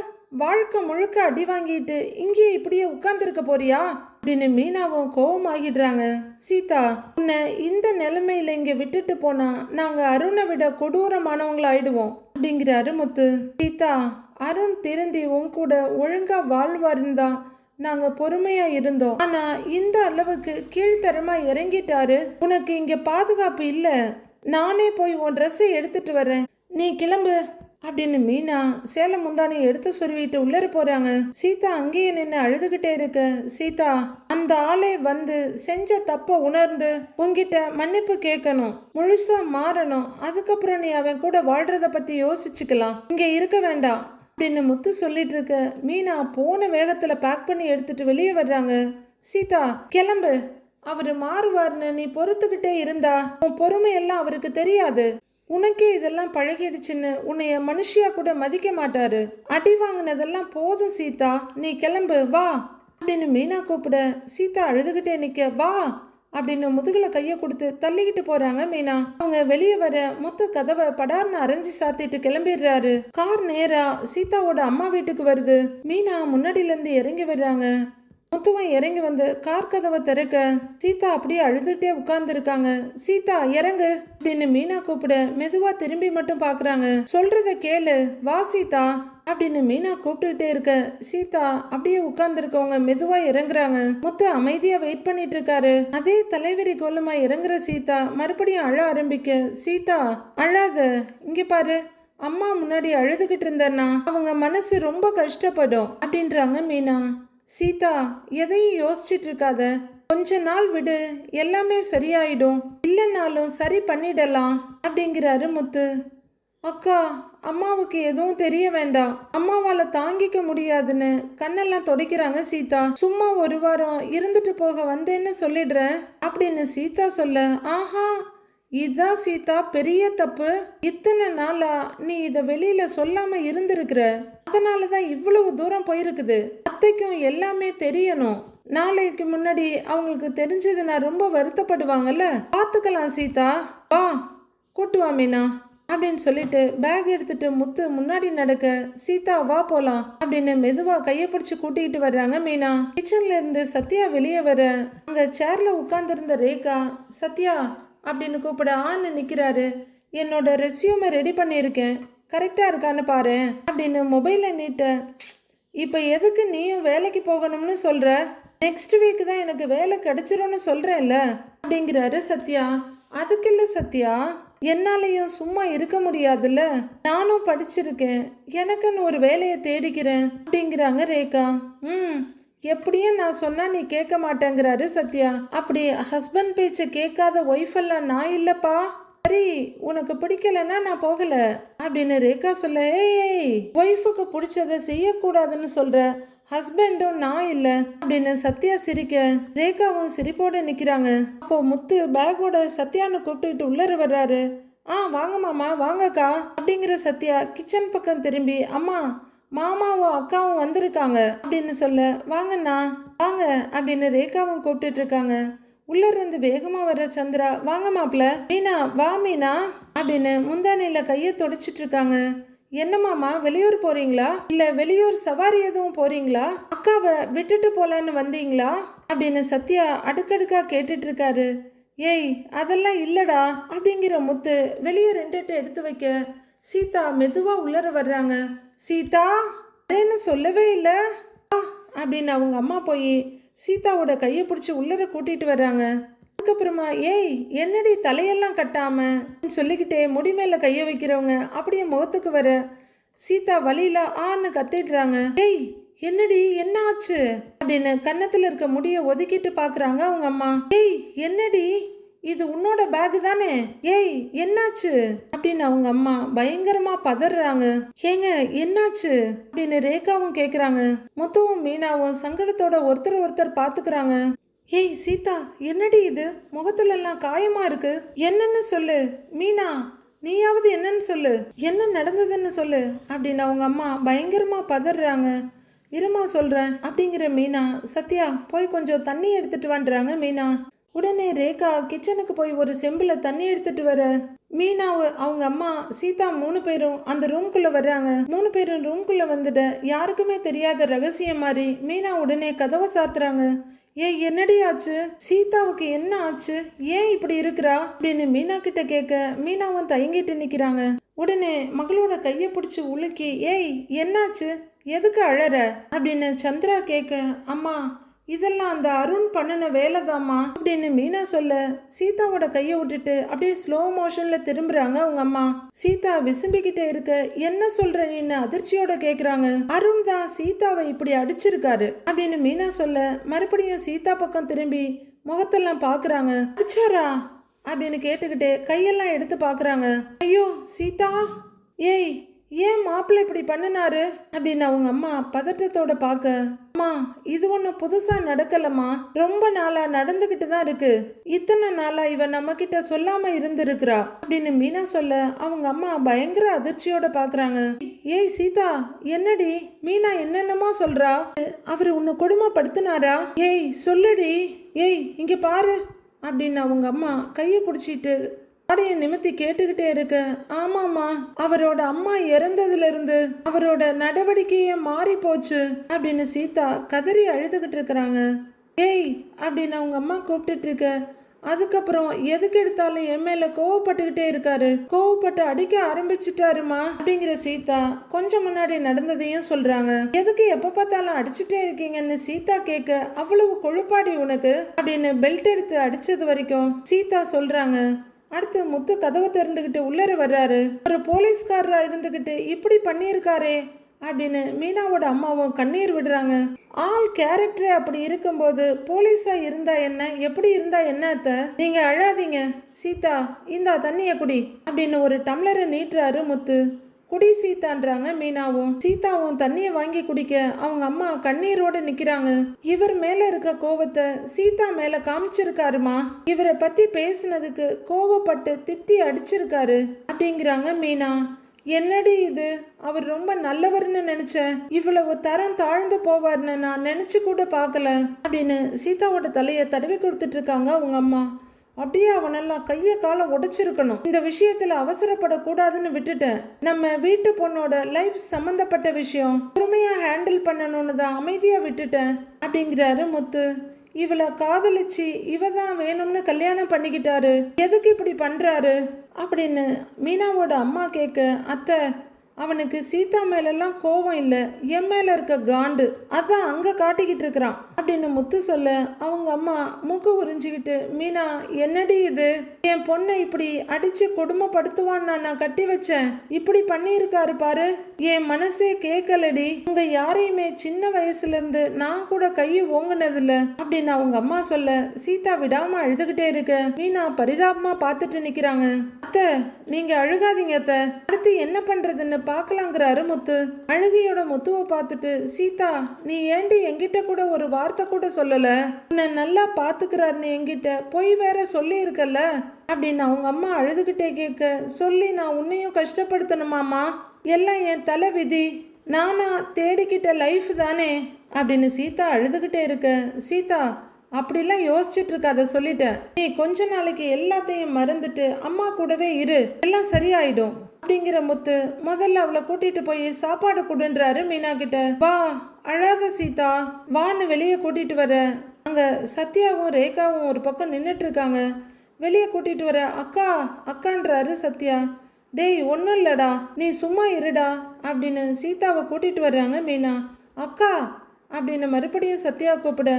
[SPEAKER 1] வாழ்க்கை முழுக்க அடி வாங்கிட்டு இங்கே இப்படியே உட்கார்ந்துருக்க போறியா அப்படின்னு மீனாவும் கோவமாகிடுறாங்க. சீதா உன்னை இந்த நிலைமையில இங்க விட்டுட்டு போனா நாங்க அருணை விட கொடூரமானவங்களாயிடுவோம் அப்படிங்கிறாரு முத்து. சீதா, அருண் திருந்தி உன் கூட ஒழுங்கா வாழ்வாருன்னு தான் நாங்க பொறுமையா இருந்தோம், ஆனா இந்த அளவுக்கு கீழ்த்தரமா இறங்கிட்டாரு. உனக்கு இங்க பாதுகாப்பு இல்ல, நானே போய் உன் ட்ரெஸ்ஸை எடுத்துட்டு வரேன், நீ கிளம்பு அப்படின்னு மீனா சேலை முந்தானியை எடுத்து சொருவிட்டு உள்ளர போறாங்க. சீதா அங்கேயே நின்று அழுதுகிட்டே இருக்க, சீதா அந்த ஆளே வந்து செஞ்ச தப்ப உணர்ந்து உன்கிட்ட மன்னிப்பு கேட்கணும், முழுசா மாறணும், அதுக்கப்புறம் நீ அவன் கூட வாழ்றத பத்தி யோசிச்சுக்கலாம், இங்க இருக்க வேண்டாம் அப்படின்னு முத்து சொல்லிட்டு இருக்க, மீனா போன வேகத்துல பேக் பண்ணி எடுத்துட்டு வெளியே வர்றாங்க. சீதா கிளம்பு, அவர் மாறுவார்னு நீ பொறுத்துக்கிட்டே இருந்தா உன் பொறுமையெல்லாம் அவருக்கு தெரியாது. உனக்கே இதெல்லாம் பழகிடுச்சுன்னு உன்னைய மனுஷியா கூட மதிக்க மாட்டாரு. அடி வாங்கினதெல்லாம் போதும் சீதா, நீ கிளம்பு வா அப்படின்னு மீனா கூப்பிட சீதா அழுதுகிட்டே நிக்க வா அப்படின்னு முதுகுல கையை கொடுத்து தள்ளிக்கிட்டு போறாங்க மீனா. அவங்க வெளியே வர முத்து கதவை படார்னு அரைஞ்சு சாத்திட்டு கிளம்பிடுறாரு. கார் நேரா சீதாவோட அம்மா வீட்டுக்கு வருது. மீனா முன்னாடியில இருந்து இறங்கி வர்றாங்க. முத்துவன் இறங்கி வந்து கார் கதவை திறக்க சீதா அப்படியே அழுதுகிட்டே உட்கார்ந்து இருக்காங்க. சீதா இறங்கு அப்படின்னு மீனா கூப்பிட மெதுவா திரும்பி மட்டும் பாக்குறாங்க. சொல்றத கேளு வா சீதா அப்படின்னு மீனா கூப்பிட்டுட்டே இருக்க சீதா அப்படியே உட்கார்ந்து இருக்கவங்க மெதுவா இறங்குறாங்க. முத்து அமைதியா வெயிட் பண்ணிட்டு இருக்காரு. அதே தலைவரி கோலமா இறங்குற சீதா மறுபடியும் அழ ஆரம்பிக்க சீதா அழாத, இங்க பாரு அம்மா முன்னாடி அழுதுகிட்டு இருந்தேன்னா அவங்க மனசு ரொம்ப கஷ்டப்படும் அப்படின்றாங்க மீனா. சீதா எதையும் யோசிச்சுட்டு இருக்காத, கொஞ்ச நாள் விடு, எல்லாமே சரியாயிடும், இல்லைன்னாலும் சரி பண்ணிடலாம் அப்படிங்கிறாரு முத்து. அக்கா அம்மாவுக்கு எதுவும் தெரிய வேண்டாம், அம்மாவால தாங்கிக்க முடியாதுன்னு கண்ணெல்லாம் துடைக்கிறாங்க சீதா. சும்மா ஒரு வாரம் இருந்துட்டு போக வந்தேன்னு சொல்லிடுறேன் அப்படின்னு சீதா சொல்ல ஆஹா இதான் சீதா பெரிய தப்பு. இத்தனை நாளா நீ இத வெளியில சொல்லாம இருந்திருக்கிற, அதனாலதான் இவ்வளவு தூரம் போயிருக்குது. அத்தைக்கும் எல்லாமே தெரியணும், நாளைக்கு முன்னாடி அவங்களுக்கு தெரிஞ்சதுன்னா ரொம்ப வருத்தப்படுவாங்கல்ல. பாத்துக்கலாம் சீதா, வா கூட்டு வா மீனா அப்படின்னு சொல்லிட்டு பேக் எடுத்துட்டு முத்து முன்னாடி நடக்க சீதா வா போலாம் அப்படின்னு மெதுவா கையை பிடிச்சு கூட்டிகிட்டு வர்றாங்க மீனா. கிச்சன்ல இருந்து சத்யா வெளியே வர அங்க சேர்ல உட்கார்ந்துருந்த ரேகா சத்யா அப்படின்னு கூப்பிட ஆன்னு நிற்கிறாரு. என்னோட ரெஸ்யூமை ரெடி பண்ணியிருக்கேன், கரெக்டாக இருக்கான்னு பாரு அப்படின்னு மொபைலை நீட்ட. இப்போ எதுக்கு நீயும் வேலைக்கு போகணும்னு சொல்கிற? நெக்ஸ்ட் வீக் தான் எனக்கு வேலை கிடைச்சிரும்னு சொல்கிறேன்ல அப்படிங்கிறாரு சத்யா. அதுக்கு இல்லை சத்யா, என்னாலையும் சும்மா இருக்க முடியாதுல்ல, நானும் படிச்சிருக்கேன், எனக்குன்னு ஒரு வேலையை தேடிக்கிறேன் அப்படிங்கிறாங்க ரேகா. எப்படியும் நான் சொன்னா நீ கேட்க மாட்டேங்கிறாரு சத்யா. அப்படி ஹஸ்பண்ட் பேச்ச கேட்காத ஒய்ஃப் எல்லாம் நான் இல்லப்பா. சரி உனக்கு பிடிக்கலன்னா நான் போகல அப்படின்னு ரேகா சொல்ல ஏய் ஒய்ஃபுக்கு பிடிச்சதை செய்யக்கூடாதுன்னு சொல்ற ஹஸ்பண்டும் நான் இல்ல அப்படின்னு சத்யா சிரிக்க ரேகாவும் சிரிப்போட நிக்கிறாங்க. அப்போ முத்து பேக்கோட சத்யான்னு கூப்பிட்டுக்கிட்டு உள்ளர வர்றாரு. வாங்க மாமா வாங்கக்கா அப்படிங்கிற சத்யா கிச்சன் பக்கம் திரும்பி அம்மா மாமாவும் அக்காவும் வந்திருக்காங்க அப்படின்னு சொல்ல வாங்கண்ணா வாங்க அப்படின்னு ரேகாவும் கூப்பிட்டுட்டு இருக்காங்க. உள்ள இருந்து வேகமா வர சந்திரா வாங்க மாப்பிள்ள. மீனா வா மீனா அப்படின்னு முந்தானையில கையை தொடச்சிட்டு இருக்காங்க. என்ன மாமா வெளியூர் போறீங்களா இல்ல வெளியூர் சவாரி எதுவும் போறீங்களா, அக்காவை விட்டுட்டு போலான்னு வந்தீங்களா அப்படின்னு சத்யா அடுக்கடுக்கா கேட்டுட்டு இருக்காரு. ஏய் அதெல்லாம் இல்லடா அப்படிங்கிற முத்து வெளியே ரெண்டு எடுத்து வைக்க சீதா மெதுவா உள்ளர வர்றாங்க. சீதா என்ன சொல்லவே இல்லை அப்படின்னு அவங்க அம்மா போய் சீதாவோட கையை பிடிச்சி உள்ளர கூட்டிட்டு வர்றாங்க. அதுக்கப்புறமா ஏய் என்னடி தலையெல்லாம் கட்டாம சொல்லிக்கிட்டே முடி மேல கையை வைக்கிறவங்க அப்படியே முகத்துக்கு வர சீதா வழியில ஆன்னு கத்திடுறாங்க. ஏய் என்னடி என்ன ஆச்சு அப்படின்னு கன்னத்துல இருக்க முடிய ஒதுக்கிட்டு பாக்குறாங்க அவங்க அம்மா. ஏய் என்னடி இது உன்னோட பேக் தானே, ஏய் என்னாச்சு அப்படின்னு அவங்க அம்மா பயங்கரமா பதறாங்க. ஏங்க என்னாச்சு அப்படின்னு ரேகாவும் கேக்குறாங்க. முத்துவும் மீனாவும் சங்கடத்தோட ஒருத்தர் பாத்துக்கிறாங்க. ஏய் சீதா என்னடி இது, முகத்துல எல்லாம் காயமா இருக்கு, என்னன்னு சொல்லு மீனா, நீயாவது என்னன்னு சொல்லு, என்ன நடந்ததுன்னு சொல்லு அப்படின்னு அவங்க அம்மா பயங்கரமா பதறாங்க. இருமா சொல்றேன் அப்படிங்கிற மீனா சத்யா போய் கொஞ்சம் தண்ணி எடுத்துட்டு வந்துறாங்க மீனா. உடனே ரேகா கிச்சனுக்கு போய் ஒரு செம்புல தண்ணி எடுத்துட்டு வர மீனாவை அவங்க அம்மா சீதா 3 பேரும் அந்த ரூம்குள்ள வர்றாங்க. 3 பேரும் ரூம்குள்ள வந்துட்டு யாருக்குமே தெரியாத ரகசியம் மாதிரி மீனா உடனே கதவை சாத்துறாங்க. ஏய் என்னடி ஆச்சு, சீதாவுக்கு என்ன ஆச்சு, ஏன் இப்படி இருக்கிறா அப்படின்னு மீனா கிட்ட கேட்க மீனாவும் தயங்கிட்டு நிக்கிறாங்க. உடனே மகளோட கையை பிடிச்சி உலுக்கி ஏய் என்னாச்சு எதுக்கு அழற அப்படின்னு சந்திரா கேட்க அம்மா இதெல்லாம் அந்த அருண் பண்ணின வேலைதாம்மா அப்படின்னு மீனா சொல்ல சீதாவோட கையை விட்டுட்டு அப்படியே ஸ்லோ மோஷன்ல திரும்புறாங்க அவங்க அம்மா. சீதா விசும்பிக்கிட்டே இருக்க என்ன சொல்ற நீன்னு அதிர்ச்சியோட கேக்குறாங்க. அருண் தான் சீதாவை இப்படி அடிச்சிருக்காரு அப்படின்னு மீனா சொல்ல மறுபடியும் சீதா பக்கம் திரும்பி முகத்தெல்லாம் பாக்குறாங்க. அடிச்சாரா அப்படின்னு கேட்டுக்கிட்டே கையெல்லாம் எடுத்து பாக்குறாங்க. ஐயோ சீதா, ஏய் ஏன் மாப்பிள்ளை இப்படி பண்ணினாரு அப்படின்னு அவங்க அம்மா பதட்டத்தோட பார்க்க, அம்மா இது ஒன்றும் புதுசா நடக்கலம்மா, ரொம்ப நாளா நடந்துகிட்டு தான் இருக்கு. இத்தனை நாளா இவன் நம்ம கிட்ட சொல்லாம இருந்திருக்கிறா அப்படின்னு மீனா சொல்ல அவங்க அம்மா பயங்கர அதிர்ச்சியோட பாக்குறாங்க. ஏய் சீதா, என்னடி மீனா என்னென்னமா சொல்றா? அவரு உன்னை கொடுமைப்படுத்தினாரா? ஏய் சொல்லுடி, ஏய் இங்க பாரு அப்படின்னு அவங்க அம்மா கையை பிடிச்சிட்டு ஆடைய நிமித்தி கேட்டுக்கிட்டே இருக்க. ஆமாம்மா, அவரோட அம்மா இறந்ததுல இருந்து அவரோட நடவடிக்கையே மாறி போச்சு அப்படின்னு சீதா கதறி அழுதுகிட்டு இருக்கிறாங்க. ஏய் அப்படின்னு அவங்க அம்மா கூப்பிட்டுட்டு இருக்க. அதுக்கப்புறம் எதுக்கு எடுத்தாலும் என் மேல கோவப்பட்டுக்கிட்டே இருக்காரு, கோவப்பட்டு அடிக்க ஆரம்பிச்சுட்டாருமா அப்படிங்கிற சீதா கொஞ்சம் முன்னாடி நடந்ததையும் சொல்றாங்க. எதுக்கு எப்ப பார்த்தாலும் அடிச்சுட்டே இருக்கீங்கன்னு சீதா கேட்க, அவ்வளவு கொழுப்பாடி உனக்கு அப்படின்னு பெல்ட் எடுத்து அடிச்சது வரைக்கும் சீதா சொல்றாங்க. அடுத்து முத்து கதவை திறந்துக்கிட்டு உள்ளர வர்றாரு. ஒரு போலீஸ்காரரா இருந்துக்கிட்டு இப்படி பண்ணியிருக்காரே அப்படின்னு மீனாவோட அம்மாவும் கண்ணீர் விடுறாங்க. ஆள் கேரக்டர் அப்படி இருக்கும்போது போலீஸா இருந்தா என்ன, எப்படி இருந்தா என்ன அத்தை? நீங்க அழாதீங்க சீதா, இந்தா தண்ணிய குடி அப்படின்னு ஒரு டம்ளரை நீட்டுறாரு முத்து. குடி சீதான்றாங்க மீனாவும். சீதாவும் தண்ணியை வாங்கி குடிக்க அவங்க அம்மா கண்ணீரோட நிக்கிறாங்க. இவர் மேல இருக்க கோவத்தை சீதா மேல காமிச்சிருக்காருமா, இவரை பத்தி பேசுனதுக்கு கோவப்பட்டு திட்டி அடிச்சிருக்காரு அப்படிங்கிறாங்க மீனா. என்னடி இது, அவர் ரொம்ப நல்லவர்னு நினைச்சேன், இவ்வளவு தரம் தாழ்ந்து போவார்னு நான் நினைச்சு கூட பார்க்கல அப்படின்னு சீதாவோட தலையை தடவி கொடுத்துட்டு இருக்காங்க அவங்க அம்மா. அப்படியே அவனெல்லாம் கையை காலை உடைச்சிருக்கணும். இந்த விஷயத்துல அவசரப்படக்கூடாதுன்னு விட்டுட்டேன். நம்ம வீட்டு பொண்ணோட லைஃப் சம்பந்தப்பட்ட விஷயம் பொறுமையா ஹேண்டில் பண்ணணும்னு தான் அமைதியா விட்டுட்டேன் அப்படிங்கிறாரு முத்து. இவளை காதலிச்சு இவ தான் வேணும்னு கல்யாணம் பண்ணிக்கிட்டாரு, எதுக்கு இப்படி பண்றாரு அப்படின்னு மீனாவோட அம்மா கேட்க, அத்தை அவனுக்கு சீதா மேலெல்லாம் கோவம் இல்லை, என் மேல இருக்க காண்டு அதான் அங்க காட்டிக்கிட்டு இருக்கிறான் அப்படின்னு முத்து சொல்ல அவங்க அம்மா மூக்கு உறிஞ்சிக்கிட்டு, மீனா என்னடி இது, என் பொண்ணை இப்படி அடிச்சு கொடுமைப்படுத்துவான்னு நான் கட்டி வச்சேன், இப்படி பண்ணியிருக்காரு பாரு, என் மனசே கேட்கலடி, உங்க யாரையுமே சின்ன வயசுல இருந்து நான் கூட கையை ஓங்குனதில்ல அப்படின்னு அவங்க அம்மா சொல்ல சீதா விடாம அழுதுகிட்டே இருக்க மீனா பரிதாபமா பார்த்துட்டு நிக்கிறாங்க. அத்தை நீங்க அழுகாதீங்க அத்தை, அடுத்து என்ன பண்றதுன்னு பார்க்கலாங்கிறாரு முத்து. அழுகையோட முத்துவை பார்த்துட்டு, சீதா நீ ஏண்டி என்கிட்ட கூட ஒரு வார்த்தை கூட சொல்லல, உன்னை நல்லா பாத்துக்கிறாருன்னு என்கிட்ட பொய் வேற சொல்லி இருக்கல்ல அப்படின்னு அவங்க அம்மா அழுதுகிட்டே கேட்க, சொல்லி நான் உன்னையும் கஷ்டப்படுத்தணுமாமா, எல்லாம் என் தலை விதி, நானா தேடிக்கிட்ட லைஃப் தானே அப்படின்னு சீதா அழுதுகிட்டே இருக்க. சீதா அப்படிலாம் யோசிச்சுட்டு இருக்காத, சொல்லிட்டேன், நீ கொஞ்ச நாளைக்கு எல்லாத்தையும் மறந்துட்டு அம்மா கூடவே இரு, எல்லாம் சரியாயிடும் அப்படிங்கிற முத்து முதல்ல அவளை கூட்டிட்டு போய் சாப்பாடு கொடுன்றாரு மீனா கிட்ட. வா அழாத சீதா, வான்னு வெளியே கூட்டிட்டு வர. அங்க சத்யாவும் ரேகாவும் ஒரு பக்கம் நின்றுட்டு இருக்காங்க. வெளியே கூட்டிட்டு வர, அக்கா அக்கான்றாரு சத்யா. டேய் ஒன்றும் இல்லடா, நீ சும்மா இருடா அப்படின்னு சீதாவை கூட்டிட்டு வர்றாங்க மீனா. அக்கா அப்படின்னு மறுபடியும் சத்யா கூப்பிட,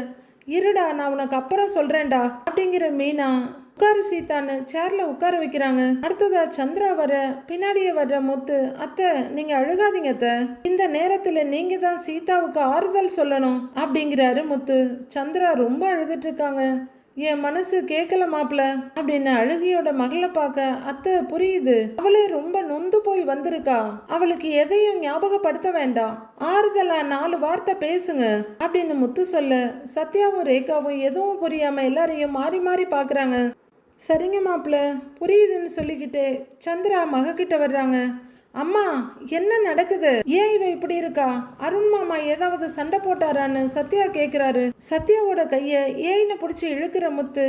[SPEAKER 1] இருடா நான் உனக்கு அப்புறம் சொல்றேன்டா அப்படிங்கிற மீனா உட்காரு சீதான்னு சேர்ல உட்கார வைக்கிறாங்க. அடுத்ததா சந்திரா வர, பின்னாடியே வர்ற முத்து, அத்தை நீங்க அழுகாதீங்க அத்தை, இந்த நேரத்துல நீங்க தான் சீதாவுக்கு ஆறுதல் சொல்லணும் அப்படிங்கிறாரு முத்து. சந்திரா ரொம்ப அழுதுட்டு இருக்காங்க. என் மனசு கேட்கல மாப்பிள்ள அப்படின்னு அழுகியோட மகளை பார்க்க, அத்தை புரியுது, அவளே ரொம்ப நொந்து போய் வந்திருக்கா, அவளுக்கு எதையும் ஞாபகப்படுத்த வேண்டாம், ஆறுதலா 4 வார்த்தை பேசுங்க அப்படின்னு முத்து சொல்ல சத்யாவும் ரேகாவும் எதுவும் புரியாம எல்லாரையும் மாறி மாறி பாக்குறாங்க. சரிங்க மாப்பிள்ள புரியுதுன்னு சொல்லிக்கிட்டு சந்திரா மகக்கிட்ட வர்றாங்க. அம்மா என்ன நடக்குது, ஏன் இவ இப்படி இருக்கா, அருண் மாமா ஏதாவது சண்டை போட்டாரான்னு சத்யா கேக்குறாரு. சத்யாவோட கைய ஏன்னு பிடிச்சி இழுக்கிற முத்து,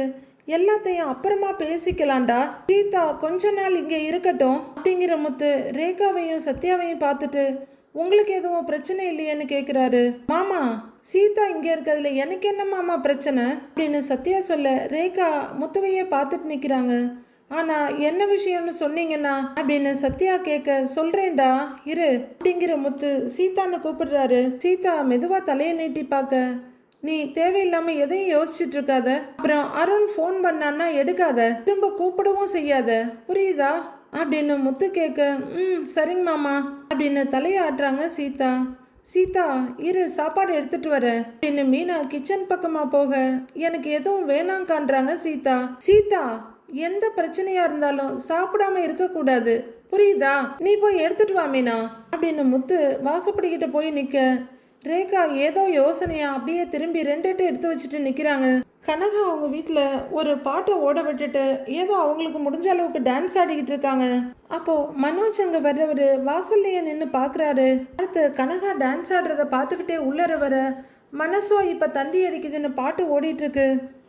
[SPEAKER 1] எல்லாத்தையும் அப்புறமா பேசிக்கலாம்டா, சீதா கொஞ்ச நாள் இங்க இருக்கட்டும் அப்படிங்கிற முத்து ரேகாவையும் சத்யாவையும் பார்த்துட்டு, உங்களுக்கு எதுவும் பிரச்சனை இல்லையேன்னு கேக்குறாரு. மாமா சீதா இங்க இருக்கிறதுல எனக்கு என்ன மாமா பிரச்சனை அப்படின்னு சத்யா சொல்ல ரேகா முத்துவையே பார்த்துட்டு நிக்கிறாங்க. ஆனா என்ன விஷயம்னு சொன்னீங்கன்னா அப்படின்னு சத்யா கேட்க, சொல்றேன்டா இரு அப்படிங்கிற முத்து சீதான்னு கூப்பிடுறாரு. சீதா மெதுவா தலையை நீட்டி பார்க்க, நீ தேவையில்லாம எதையும் யோசிச்சுட்டு இருக்காத, அப்புறம் அருண் ஃபோன் பண்ணான்னா எடுக்காத, திரும்ப கூப்பிடவும் செய்யாத, புரியுதா அப்படின்னு முத்து கேட்க, சரிங்க மாமா அப்படின்னு தலையாட்டுறாங்க சீதா. சீதா இரு சாப்பாடு எடுத்துட்டு வர அப்படின்னு மீனா கிச்சன் பக்கமா போக, எனக்கு எதுவும் வேணாங்கான்றாங்க சீதா. சீதா எந்த பிரச்சனையா இருந்தாலும் சாப்பிடாம இருக்கக்கூடாது, புரியுதா? நீ போய் எடுத்துட்டு வா மீனா அப்படின்னு முத்து வாசப்படிக்கிட்ட போய் நிக்க, ரேகா ஏதோ யோசனையா அப்படியே திரும்பி 2 எடுத்து வச்சுட்டு நிக்கிறாங்க. கனகா அவங்க வீட்டில் ஒரு பாட்டை ஓட விட்டுட்டு ஏதோ அவங்களுக்கு முடிஞ்ச அளவுக்கு டான்ஸ் ஆடிக்கிட்டு இருக்காங்க. அப்போ மனோஜ் அங்கே வர்றவர் வாசல்லையே நின்று பார்க்குறாரு. அடுத்து கனகா டான்ஸ் ஆடுறத பார்த்துக்கிட்டே உள்ளர வர, மனசோ இப்போ தந்தி அடிக்குதுன்னு பாட்டு ஓடிட்டு இருக்கு.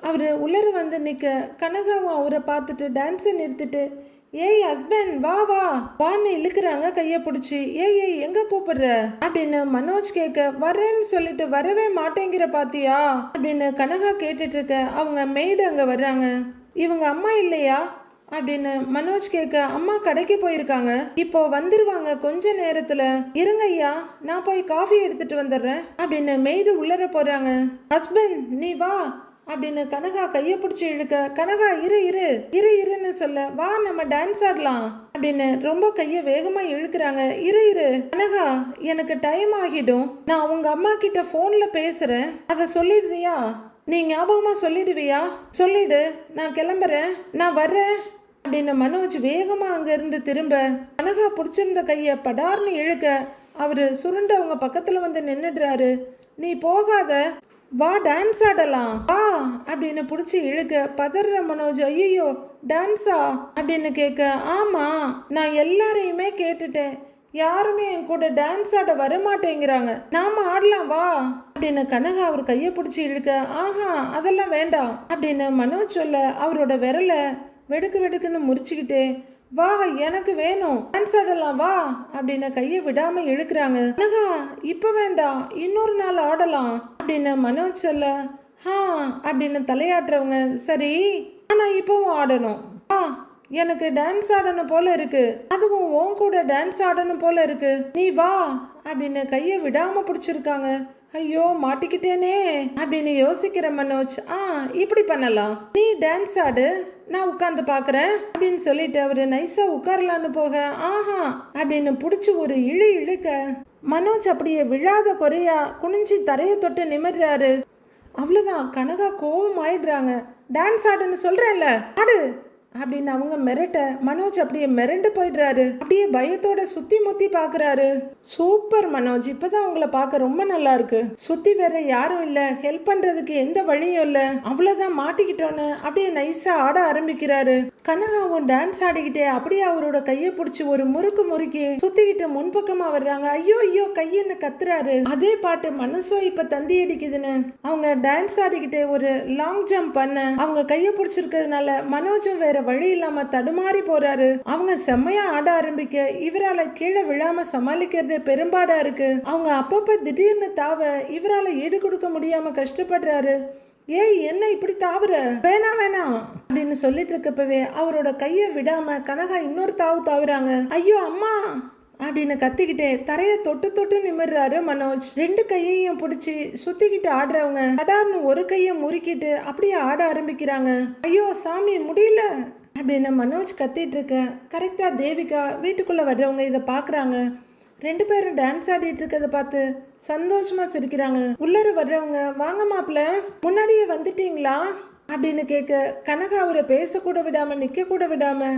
[SPEAKER 1] அவர் உள்ளர வந்து நிற்க, கனகாவும் அவரை பார்த்துட்டு டான்ஸை நிறுத்திட்டு, ஏய் ஹஸ்பண்ட் வா வா வான்னு இழுக்கிறாங்க கையை பிடிச்சி. ஏய் ஏய் எங்க கூப்பிடுற அப்படின்னு மனோஜ் கேட்க, வரேன்னு சொல்லிட்டு வரவே மாட்டேங்கிற பாத்தியா அப்படின்னு கனகா கேட்டுட்டு இருக்க, அவங்க மெய்டு அங்க வர்றாங்க. இவங்க அம்மா இல்லையா அப்படின்னு மனோஜ் கேட்க, அம்மா கடைக்கு போயிருக்காங்க, இப்போ வந்துருவாங்க கொஞ்ச நேரத்துல, இருங்க ஐயா நான் போய் காஃபி எடுத்துட்டு வந்துடுறேன் அப்படின்னு மெய்டு உள்ளர போறாங்க. ஹஸ்பண்ட் நீ வா அப்படின்னு கனகா கையை பிடிச்சி இழுக்க, கனகா இரு இரு இரு இருன்னு சொல்ல, வா நம்ம டான்ஸ் ஆடலாம் அப்படின்னு ரொம்ப கையை வேகமா இழுக்கிறாங்க. இரு இரு கனகா, எனக்கு டைம் ஆகிடும், நான் உங்க அம்மா கிட்ட போன்ல பேசுறேன், அதை சொல்லிடுறியா? நீ ஞாபகமா சொல்லிடுவியா? சொல்லிடு, நான் கிளம்புறேன், நான் வர்றேன் அப்படின்னு மனோஜ் வேகமா அங்க இருந்து திரும்ப, கனகா பிடிச்சிருந்த கையை படார்னு இழுக்க, அவரு சுருண்டு அவங்க பக்கத்துல வந்து நின்னுடுறாரு. நீ போகாத, வா டான்ஸ் ஆடலாம் வா அப்படின்னு பிடிச்சி இழுக்க, பதற மனோஜ், ஐயோ டான்ஸா அப்படின்னு கேட்க, ஆமா நான் எல்லாரையுமே கேட்டுட்டேன், யாருமே என் கூட டான்ஸ் ஆட வரமாட்டேங்கிறாங்க, நாம ஆடலாம் வா அப்படின்னு கனகா அவர் கையை பிடிச்சி இழுக்க, ஆஹா அதெல்லாம் வேண்டாம் அப்படின்னு மனோஜ் சொல்ல, அவரோட விரலை வெடுக்கு வெடுக்குன்னு முறிச்சுக்கிட்டே, வா எனக்கு வேணும் டான்ஸ் ஆடலாம் வா அப்படின்னு கையை விடாம இழுக்கிறாங்க. கனகா இப்ப வேண்டாம், இன்னொரு நாள் ஆடலாம் அப்படின்னு மனோஜ் சொல்ல, ஹா அப்படின்னு தலையாட்டுறவங்க, சரி ஆனா இப்பவும் ஆடணும், வா எனக்கு டான்ஸ் ஆடணும் போல இருக்கு, அதுவும் உன் கூட டான்ஸ் ஆடணும் போல இருக்கு, நீ வா அப்படின்னு கையை விடாம பிடிச்சிருக்காங்க. ஐயோ மாட்டிக்கிட்டேனே அப்படின்னு யோசிக்கிற மனோஜ், இப்படி பண்ணலாம், நீ டான்ஸ் ஆடு நான் உட்காந்து பாக்குறேன் அப்படின்னு சொல்லிட்டு அவரு நைஸா உட்காரலான்னு போக, ஆஹா அப்படின்னு பிடிச்சி ஒரு இழு இழுக்க, மனோஜ் அப்படியே விழாத குறையா குனிஞ்சி தரையை தொட்டு நிமிர்றாரு. அவ்வளவுதான், கனகா கோவம் ஆயிடுறாங்க. டான்ஸ் ஆடுன்னு சொல்றேன்ல ஆடு அப்படின்னு அவங்க மிரட்ட, மனோஜ் அப்படியே மிரண்டு போயிடுறாரு. அப்படியே பயத்தோட சுத்தி முத்தி பாக்குறாரு. சூப்பர் மனோஜ், இப்பதான் உங்களை பார்க்க ரொம்ப நல்லா இருக்கு, சுத்தி வேற யாரும் இல்ல, ஹெல்ப் பண்றதுக்கு எந்த வழியும் இல்ல, அவ்வளவுதான் மாட்டிக்கிட்டோன்னு அப்படியே நைஸா ஆட ஆரம்பிக்கிறாரு. கனகாவும் டான்ஸ் ஆடிக்கிட்டே அப்படியே அவரோட கையை பிடிச்சி ஒரு முறுக்கு முறுக்கி சுத்திக்கிட்டு முன்பக்கமா வர்றாங்க. ஐயோ ஐயோ கையன்னு கத்துறாரு. அதே பாட்டு மனசோ இப்ப தந்தி அடிக்குதுன்னு அவங்க டான்ஸ் ஆடிக்கிட்டே ஒரு லாங் ஜம்ப் பண்ண, அவங்க கையை பிடிச்சிருக்கிறதுனால மனோஜும் வேற வழி இல்லாம தடுமாறி போறாரு. அவங்க செம்மையா ஆட ஆரம்பிக்க, இவரால கீழே விழாம சமாளிக்கிறது பெரும்பாடா இருக்கு. அவங்க அப்பப்ப திடீர்னு தாவ இவரால ஈடு கொடுக்க முடியாம கஷ்டப்படுறாரு. ஏய் என்ன இப்படி தாவுற, வேணாம் வேணாம் அப்படின்னு சொல்லிட்டு இருக்கப்பவே அவரோட கையை விடாம கனகா இன்னொரு தாவு தாவுறாங்க. ஐயோ அம்மா அப்படின்னு கத்திக்கிட்டே தரைய தொட்டு தொட்டு நிமிர்றாரு மனோஜ். 2 கையையும் பிடிச்சி சுத்திக்கிட்டு ஆடுறவங்க கடார்னு ஒரு கையை முறுக்கிட்டு அப்படியே ஆட ஆரம்பிக்கிறாங்க. ஐயோ சாமி முடியல அப்படின்னு மனோஜ் கத்திட்டு இருக்க, கரெக்டா தேவிகா வீட்டுக்குள்ள வர்றவங்க இதை பாக்குறாங்க. 2 பேரும் டான்ஸ் ஆடிட்டு இருக்கதை பார்த்து சந்தோஷமா சிரிக்கிறாங்க. உள்ளர வர்றவங்க, வாங்க மாப்பிள்ள முன்னாடியே வந்துட்டீங்களா அப்படின்னு கேட்க, கனகா அவரை பேசக்கூட விடாம நிக்க கூட விடாம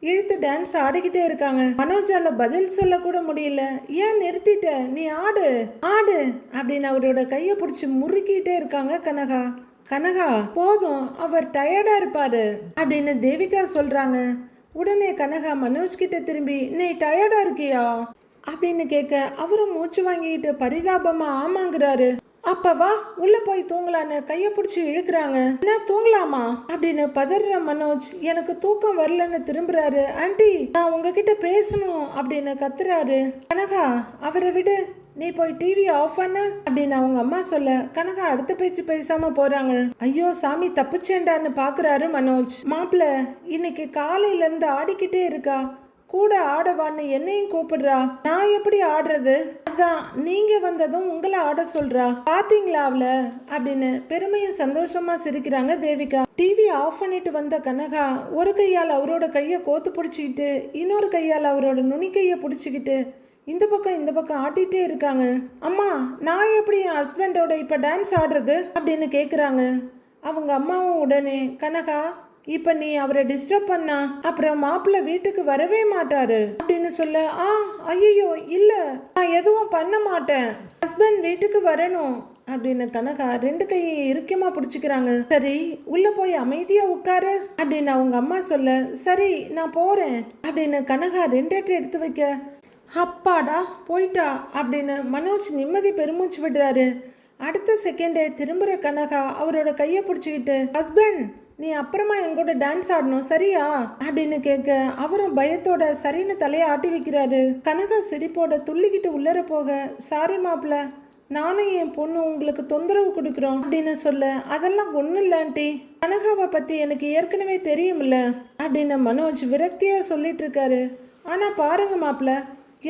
[SPEAKER 1] இழுத்து டான்ஸ் ஆடிக்கிட்டே இருக்காங்க. மனோஜால பதில் சொல்ல கூட முடியல. ஏன் நிறுத்திட்ட, நீ ஆடு ஆடு அப்படின்னு அவரோட கையை பிடிச்சி முறுக்கிட்டே இருக்காங்க கனகா. கனகா போதும், அவர் டயர்டா இருப்பாரு அப்படின்னு தேவிகா சொல்றாங்க. உடனே கனகா மனோஜ் கிட்ட திரும்பி, நீ டயர்டா இருக்கியா அப்படின்னு கேட்க, அவரும் மூச்சு வாங்கிட்டு பரிதாபமா ஆமாங்கிறாரு. அப்ப வா உள்ள போய் தூங்கலான்னு கையை பிடிச்சி இழுக்கிறாங்க. என்ன தூங்கலாமா அப்படின்னு பதற மனோஜ் எனக்கு தூக்கம் வரலன்னு திரும்புறாரு. ஆண்டி நான் உங்ககிட்ட பேசணும் அப்படின்னு கத்துறாரு. கனகா அவரை விடு, நீ போய் டிவி ஆஃப் பண்ண அப்படின்னு அவங்க அம்மா சொல்ல, கனகா அடுத்த பேச்சு பேசாம போறாங்க. ஐயோ சாமி தப்பிச்சேண்டான்னு பாக்குறாரு மனோஜ். மாப்பிள்ள இன்னைக்கு காலையில இருந்து ஆடிக்கிட்டே இருக்கா, கூட ஆடவான்னு என்னையும் கூப்பிடுறா, நான் எப்படி ஆடுறது, அதான் நீங்க வந்ததும் உங்களை ஆட சொல்றா, பாத்தீங்களா அவள அப்படின்னு பெருமையும் சந்தோஷமா சிரிக்கிறாங்க தேவிகா. டிவி ஆஃப் பண்ணிட்டு வந்த கனகா ஒரு கையால் அவரோட கையை கோத்து பிடிச்சிக்கிட்டு இன்னொரு கையால் அவரோட நுனி கையை பிடிச்சிக்கிட்டு இந்த பக்கம் ஆட்டிகிட்டே இருக்காங்க. அம்மா நான் எப்படி என் ஹஸ்பண்டோட இப்போ டான்ஸ் ஆடுறது அப்படின்னு கேட்குறாங்க. அவங்க அம்மாவும் உடனே, கனகா இப்ப நீ அவரை டிஸ்டர்ப் பண்ணா அப்புறம் மாப்பிள்ளை வீட்டுக்கு வரவே மாட்டாரு அப்படின்னு சொல்ல, ஐயோ இல்ல, நான் எதுவும் பண்ண மாட்டேன், ஹஸ்பண்ட் வீட்டுக்கு வரணும் அப்படின்னு கனகா ரெண்டு கையை இறுக்கமா பிடிச்சிக்கிறாங்க. சரி உள்ள போய் அமைதியா உட்காரு அப்படின்னு அவங்க அம்மா சொல்ல, சரி நான் போறேன் அப்படின்னு கனகா ரெண்டு எடுத்து வைக்க, அப்பாடா போயிட்டா அப்படின்னு மனோஜ் நிம்மதி பெருமூச்சு விடுறாரு. அடுத்த செகண்டே திரும்புற கனகா அவரோட கையை பிடிச்சிக்கிட்டு, ஹஸ்பண்ட் நீ அப்புறமா எங்கூட டான்ஸ் ஆடணும் சரியா அப்படின்னு கேட்க, அவரும் பயத்தோட சரின்னு தலையை ஆட்டி வைக்கிறாரு. கனகா சிரிப்போட துள்ளிக்கிட்டு உள்ளர போக, சாரி மாப்பிள்ள, நானும் என் பொண்ணு உங்களுக்கு தொந்தரவு கொடுக்குறோம் அப்படின்னு சொல்ல, அதெல்லாம் ஒன்றும் இல்லை ஆண்டி, கனகாவை பற்றி எனக்கு ஏற்கனவே தெரியும்ல அப்படின்னு மனோஜ் விரக்தியா சொல்லிட்டு இருக்காரு. ஆனால் பாருங்க மாப்பிள்ள,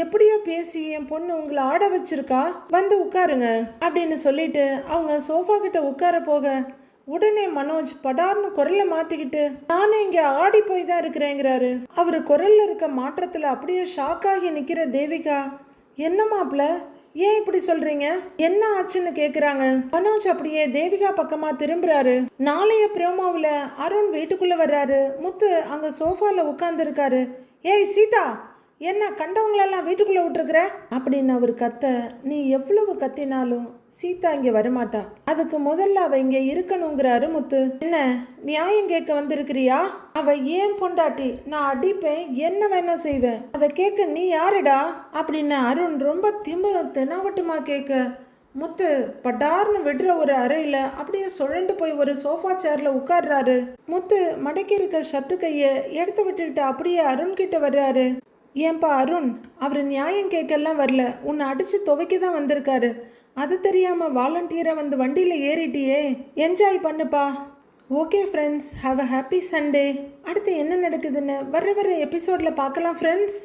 [SPEAKER 1] எப்படியோ பேசி என் பொண்ணு உங்களை ஆட வச்சிருக்கா, வந்து உட்காருங்க அப்படின்னு சொல்லிட்டு அவங்க சோஃபா கிட்ட உட்கார போக, உடனே மனோஜ் படார்னு குரலை மாத்திக்கிட்டு, நானே இங்க ஆடி போய் தான் இருக்கிறேங்கிறாரு. அவரு குரல்ல இருக்க மாற்றத்துல அப்படியே ஷாக் ஆகி நிக்கிற தேவிகா, என்ன மாப்பிள்ள ஏன் இப்படி சொல்றீங்க, என்ன ஆச்சுன்னு கேக்குறாங்க. மனோஜ் அப்படியே தேவிகா பக்கமா திரும்புறாரு. நாளைய ப்ரோமோவில் அருண் வீட்டுக்குள்ள வர்றாரு. முத்து அங்க சோஃபால உட்கார்ந்து இருக்காரு. ஏய் சீதா, என்ன கண்டவங்களெல்லாம் வீட்டுக்குள்ள விட்டுருக்குற அப்படின்னு அவர் கத்த, நீ எவ்வளவு கத்தினாலும் சீதா இங்க வரமாட்டா, அதுக்கு முதல்ல அவ இங்க இருக்கணுங்கிறாரு முத்து. என்ன நியாயம் கேட்க வந்திருக்கிறியா, அவ ஏன் பொண்டாட்டி, நான் அடிப்பேன், என்ன வேணா செய்வேன், அதை கேட்க நீ யாருடா அப்படின்னு அருண் ரொம்ப திமிரும் தெனாவட்டுமா கேட்க, முத்து படார்னு விடுற ஒரு அறையில அப்படியே சுழண்டு போய் ஒரு சோஃபா சேர்ல உட்கார்றாரு. முத்து மடக்கி இருக்க ஷர்ட்டு கைய எடுத்து விட்டுக்கிட்டு அப்படியே அருண் கிட்ட வர்றாரு. ஏன்பா அருண், அவர் நியாயம் கேட்கலாம் வரல, உன்னை அடிச்சு துவைக்க தான் வந்திருக்காரு, அது தெரியாம வாலண்டியரா வந்து வண்டியில ஏறிட்டியே, என்ஜாய் பண்ணுப்பா. Okay friends, have a happy Sunday. அடுத்து என்ன நடக்குதுன்னு வர எபிசோட்ல பார்க்கலாம் ஃப்ரெண்ட்ஸ்.